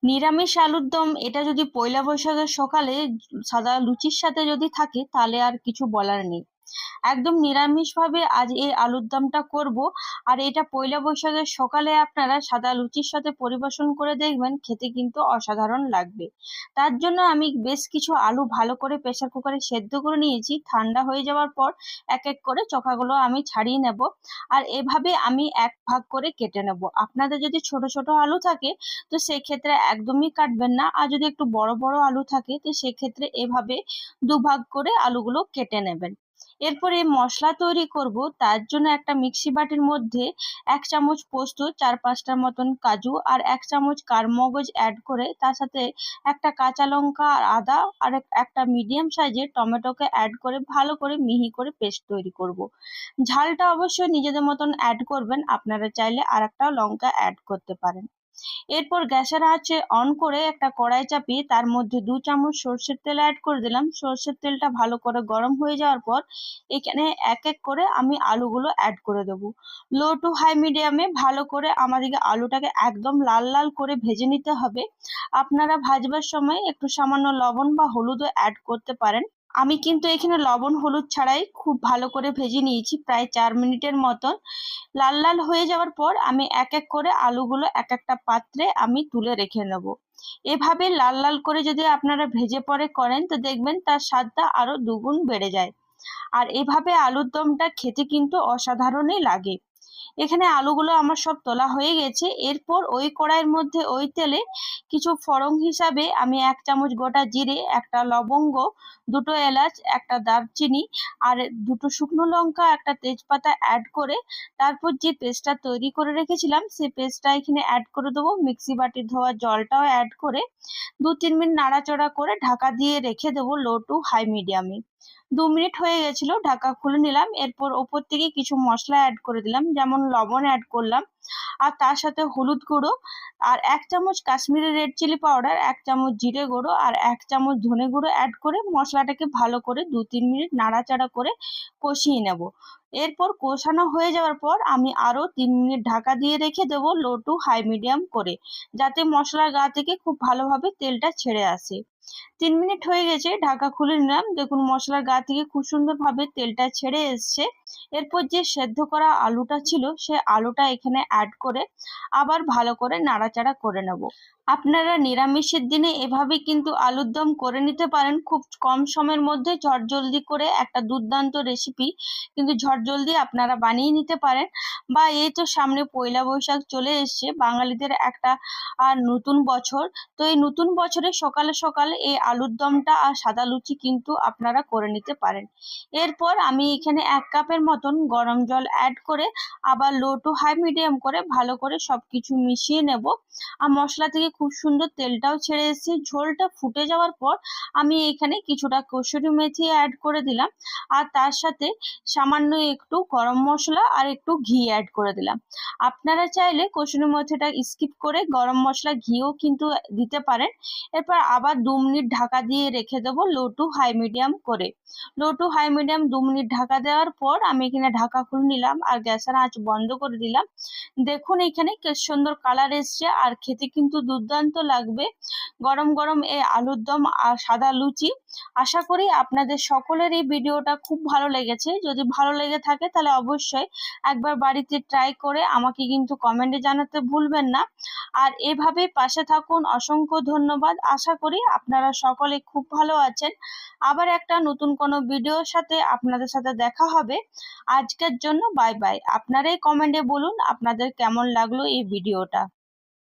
নিরামিষ আলুর দম এটা যদি পয়লা বৈশাখের সকালে সাদা লুচির সাথে যদি থাকে তাহলে আর কিছু বলার নেই। একদম নিরামিষভাবে আজ এই আলুর দমটা করব। আর এটা পয়লা বৈশাখের সকালে আপনারা সাদা লুচির সাথে পরিবেশন করে দেখবেন, খেতে কিন্তু অসাধারণ লাগবে। তার জন্য আমি বেশ কিছু আলু ভালো করে প্রেসার কুকারে সেদ্ধ করে নিয়েছি। ঠান্ডা হয়ে যাওয়ার পর এক এক করে চোখাগুলো আমি ছাড়িয়ে নেব। আর এভাবে আমি এক ভাগ করে কেটে নেব। আপনাদের যদি ছোট ছোট আলু থাকে তো সেক্ষেত্রে একদমই কাটবেন না, আর যদি একটু বড় বড় আলু থাকে তো সেক্ষেত্রে এভাবে দুভাগ করে আলুগুলো কেটে নেবেন। এরপরে মশলা তৈরি করব, তার জন্য একটা মিক্সি বাটির মধ্যে 1 চামচ পোস্ত, 4-5টার মতন কাজু আর 1 চামচ কারমগজ অ্যাড করে তার সাথে একটা কাঁচা লঙ্কা আর আদা আর একটা মিডিয়াম সাইজের টমেটোকে অ্যাড করে ভালো করে মিহি করে পেস্ট তৈরি করব। ঝালটা অবশ্যই নিজেদের মতন অ্যাড করবেন, আপনারা চাইলে আর একটা লঙ্কা অ্যাড করতে পারেন। এরপর গ্যাসের আঁচে অন করে একটা কড়াই চাপিয়ে তার মধ্যে 2 চামচ সর্ষের তেল অ্যাড করে দিলাম। সর্ষের তেলটা ভালো করে গরম হয়ে যাওয়ার পর এখানে এক এক করে আমি আলুগুলো অ্যাড করে দেবো। লো টু হাই মিডিয়ামে ভালো করে আমাদেরকে আলুটাকে একদম লাল লাল করে ভেজে নিতে হবে। আপনারা ভাজবার সময় একটু সামান্য লবণ বা হলুদও অ্যাড করতে পারেন। আমি কিন্তু এখানে লবণ হলুদ ছাড়াই খুব ভালো করে ভেজে নিয়েছি, প্রায় 4 মিনিটের মতন। লাল লাল হয়ে যাওয়ার পর আমি এক এক করে আলুগুলো এক একটা পাত্রে আমি তুলে রেখে নেব। এভাবে লাল লাল করে যদি আপনারা ভেজে পরে করেন তো দেখবেন তার স্বাদটা আরো দুগুণ বেড়ে যায়। আর এভাবে আলুর দমটা খেতে কিন্তু অসাধারণই লাগে। এখানে আলুগুলো আমার সব তোলা হয়ে গেছে। এরপর ওই কড়াইয়ের মধ্যে ওই তেলে কিছু ফোড়ন হিসাবে আমি 1 চামচ গোটা জিরে, একটা লবঙ্গ, 2টো এলাচ, একটা দারচিনি আর 2টো শুকনো লঙ্কা, একটা তেজপাতা অ্যাড করে তারপর যে পেস্টটা তৈরি করে রেখেছিলাম সেই পেস্টটা এখানে অ্যাড করে দেবো। মিক্সি বাটির ধোয়া জলটাও অ্যাড করে 2-3 মিনিট নাড়াচাড়া করে ঢাকা দিয়ে রেখে দেবো লো টু হাই মিডিয়ামে। 2 মিনিট হয়ে গেছিল, ঢাকা খুলে নিলাম। এরপর ওপর থেকে কিছু মশলা অ্যাড করে দিলাম, যেমন লবণ অ্যাড করলাম আর তার সাথে হলুদ গুঁড়ো আর 1 চামচ কাশ্মীরি রেড চিলি পাউডার, 1 চামচ জিরে গুঁড়ো আর 1 চামচ ধনে গুঁড়ো অ্যাড করে মশলাটাকে ভালো করে 2-3 মিনিট নাড়াচাড়া করে কষিয়ে নেব। এরপর কষানো হয়ে যাওয়ার পর আমি আরো 3 মিনিট ঢাকা দিয়ে রেখে দেবো লো টু হাই মিডিয়াম করে, যাতে মশলার গা থেকে খুব ভালোভাবে তেলটা ছেড়ে আসে। 3 মিনিট হয়ে গেছে, ঢাকা খুলে নিলাম। দেখুন মশলার গা থেকে খুব সুন্দরভাবে তেলটা ছেড়ে এসছে। এরপর যে সেদ্ধ করা আলুটা ছিল সে আলুটা এখানে অ্যাড করে আবার ভালো করে নাড়াচাড়া করে নেব। আপনারা নিরামিষের দিনে এভাবে কিন্তু আলুর দম করে নিতে পারেন, খুব কম সময়ের মধ্যে ঝটজলদি করে একটা দুর্দান্ত রেসিপি কিন্তু ঝটজলদি আপনারা বানিয়ে নিতে পারেন। বা এই তো সামনে পয়লা বৈশাখ চলে এসছে, বাঙালিদের একটা আর নতুন বছর। তো এই নতুন বছরে সকালে সকালে এই আলুর দমটা আর সাদা লুচি কিন্তু আপনারা করে নিতে পারেন। এরপর আমি এখানে 1 কাপের মতন গরম জল অ্যাড করে আবার লো টু হাই মিডিয়াম করে ভালো করে সবকিছু মিশিয়ে নেব। আর মশলা থেকে খুব সুন্দর তেলটাও ছেড়ে এসেছে। ঝোলটা ফুটে যাওয়ার পর আমি এখানে কিছুটা কসুরি মেথি অ্যাড করে দিলাম আর তার সাথে সামান্য একটু গরম মশলা আর একটু ঘি অ্যাড করে দিলাম। আপনারা চাইলে কসুরি মেথিটা স্কিপ করে গরম মশলা ঘিও কিন্তু দিতে পারেন। এরপর আবার 2 মিনিট ঢাকা দিয়ে রেখে দেবো লো টু হাই মিডিয়াম করে। Low to high medium 2 minute ঢাকা দেওয়ার পর আমি এখানে ঢাকা খুলে নিলাম আর গ্যাসের আঁচ বন্ধ করে দিলাম। দেখুন এখানে কি সুন্দর কালার এসছে আর খেতে কিন্তু দুর্দান্ত লাগবে গরম গরম এই আলুর দম আর সাদা লুচি। আশা করি আপনাদের সকলের এই ভিডিওটা খুব ভালো লেগেছে। যদি ভালো লেগে থাকে তাহলে অবশ্যই একবার বাড়িতে ট্রাই করে আমাকে কিন্তু কমেন্টে জানাতে ভুলবেন না। আর এভাবে পাশে থাকুন। অসংখ্য ধন্যবাদ। আশা করি আপনারা সকলে খুব ভালো আছেন। আবার একটা নতুন কোনো ভিডিওর সাথে আপনাদের সাথে দেখা হবে। আজকের জন্য বাই বাই। আপনারাই কমেন্টে বলুন আপনাদের কেমন লাগলো এই ভিডিওটা।